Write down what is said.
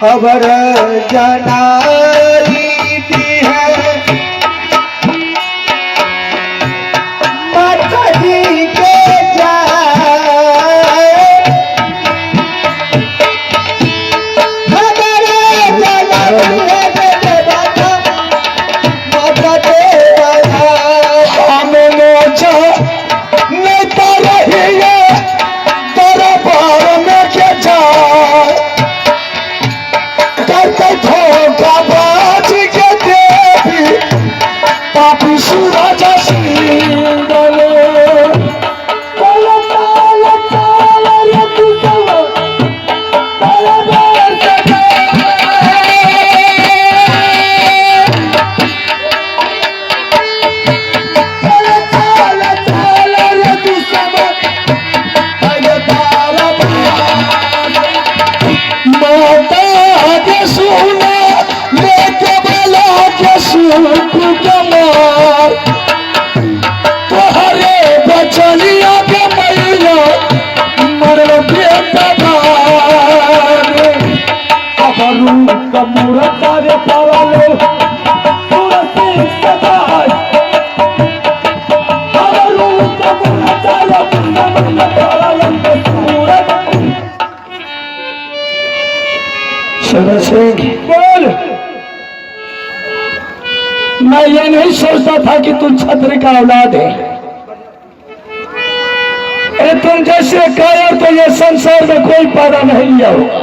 खबर जनाई दी है माता जी के जाए खबर जनाई माता दे हमें मोचा नेता रही है दरबार में के जाए करते धोखा बाज के देवी पापी सूरज सिंगल तोहरे बचनिया के मैया मरल बेटा अबरू कमूरा तारे पावालो तुरसी सदाई अबरू कमूरा तारे पावालो शरद सिंह बोल। मैं ये नहीं सोचता था कि तू छत्र का औलाद है। तुम जैसे कायर तो ये संसार में कोई पैदा नहीं लिया होगा।